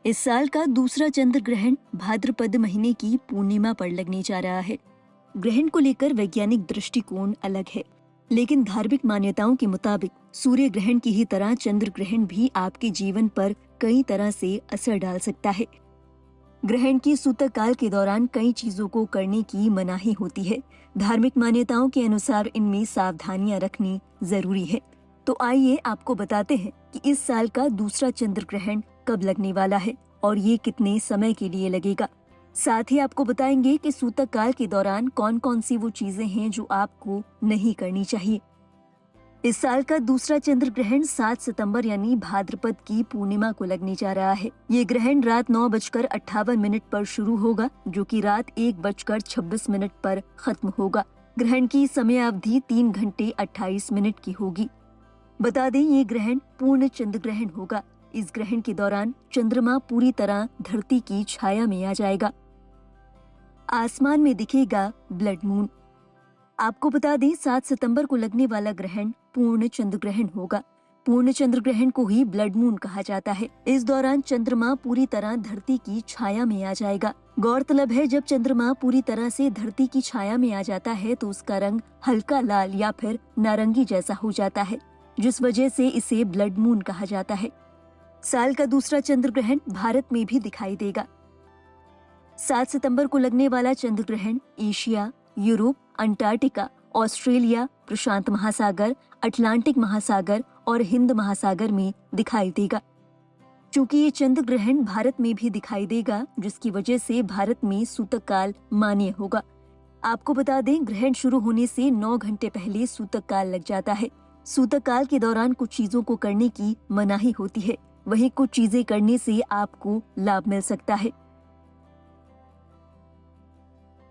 इस साल का दूसरा चंद्र ग्रहण भाद्रपद महीने की पूर्णिमा पर लगने जा रहा है। ग्रहण को लेकर वैज्ञानिक दृष्टिकोण अलग है, लेकिन धार्मिक मान्यताओं के मुताबिक सूर्य ग्रहण की ही तरह चंद्र ग्रहण भी आपके जीवन पर कई तरह से असर डाल सकता है। ग्रहण की सूतक काल के दौरान कई चीजों को करने की मनाही होती है। धार्मिक मान्यताओं के अनुसार इनमें सावधानियां रखनी जरूरी है। तो आइए आपको बताते हैं कि इस साल का दूसरा चंद्र ग्रहण कब लगने वाला है और ये कितने समय के लिए लगेगा। साथ ही आपको बताएंगे कि सूतक काल के दौरान कौन कौन सी वो चीजें हैं जो आपको नहीं करनी चाहिए। इस साल का दूसरा चंद्र ग्रहण 7 सितंबर यानी भाद्रपद की पूर्णिमा को लगने जा रहा है। ये ग्रहण रात 9:58 पर शुरू होगा, जो कि रात 1:26 पर खत्म होगा। ग्रहण की समय अवधि 3 घंटे 28 मिनट की होगी। बता दें, ये ग्रहण पूर्ण चंद्र ग्रहण होगा। इस ग्रहण के दौरान चंद्रमा पूरी तरह धरती की छाया में आ जाएगा। आसमान में दिखेगा ब्लड मून। आपको बता दें, 7 सितंबर को लगने वाला ग्रहण पूर्ण चंद्र ग्रहण होगा। पूर्ण चंद्र ग्रहण को ही ब्लड मून कहा जाता है। इस दौरान चंद्रमा पूरी तरह धरती की छाया में आ जाएगा। गौरतलब है, जब चंद्रमा पूरी तरह से धरती की छाया में आ जाता है तो उसका रंग हल्का लाल या फिर नारंगी जैसा हो जाता है, जिस वजह से इसे ब्लड मून कहा जाता है। साल का दूसरा चंद्र ग्रहण भारत में भी दिखाई देगा। 7 सितंबर को लगने वाला चंद्र ग्रहण एशिया, यूरोप, अंटार्कटिका, ऑस्ट्रेलिया, प्रशांत महासागर, अटलांटिक महासागर और हिंद महासागर में दिखाई देगा। चूंकि ये चंद्र ग्रहण भारत में भी दिखाई देगा, जिसकी वजह से भारत में सूतक काल मान्य होगा। आपको बता दें, ग्रहण शुरू होने से 9 घंटे पहले सूतक काल लग जाता है। सूतक काल के दौरान कुछ चीजों को करने की मनाही होती है, वहीं कुछ चीजें करने से आपको लाभ मिल सकता है।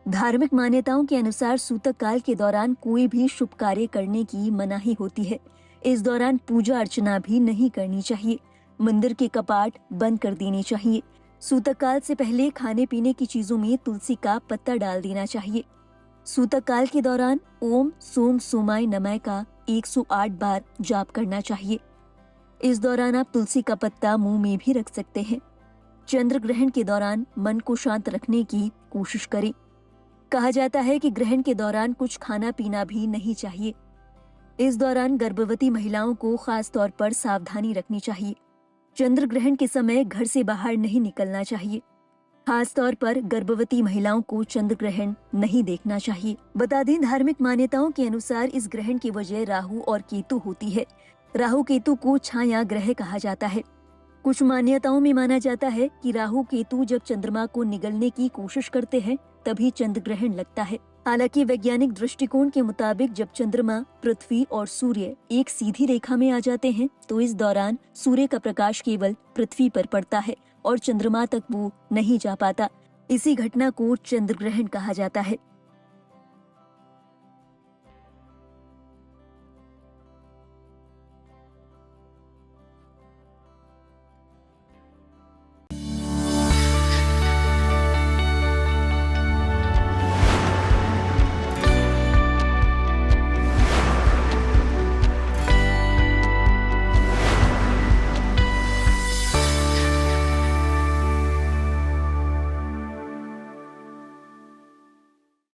धार्मिक मान्यताओं के अनुसार सूतक काल के दौरान कोई भी शुभ कार्य करने की मनाही होती है। इस दौरान पूजा अर्चना भी नहीं करनी चाहिए। मंदिर के कपाट बंद कर देने चाहिए। सूतक काल से पहले खाने पीने की चीजों में तुलसी का पत्ता डाल देना चाहिए। सूतक काल के दौरान ओम सोम सोमाय नमः का 108 बार जाप करना चाहिए। इस दौरान आप तुलसी का पत्ता मुंह में भी रख सकते हैं। चंद्र ग्रहण के दौरान मन को शांत रखने की कोशिश करें। कहा जाता है कि ग्रहण के दौरान कुछ खाना पीना भी नहीं चाहिए। इस दौरान गर्भवती महिलाओं को खास तौर पर सावधानी रखनी चाहिए। चंद्र ग्रहण के समय घर से बाहर नहीं निकलना चाहिए। खास तौर पर गर्भवती महिलाओं को चंद्र ग्रहण नहीं देखना चाहिए। बता दें, धार्मिक मान्यताओं के अनुसार इस ग्रहण की वजह राहु और केतु होती है। राहु केतु को छाया ग्रह कहा जाता है। कुछ मान्यताओं में माना जाता है कि राहु केतु जब चंद्रमा को निगलने की कोशिश करते हैं तभी चंद्र ग्रहण लगता है। हालांकि वैज्ञानिक दृष्टिकोण के मुताबिक जब चंद्रमा, पृथ्वी और सूर्य एक सीधी रेखा में आ जाते हैं तो इस दौरान सूर्य का प्रकाश केवल पृथ्वी पर पड़ता है और चंद्रमा तक वो नहीं जा पाता। इसी घटना को चंद्र ग्रहण कहा जाता है।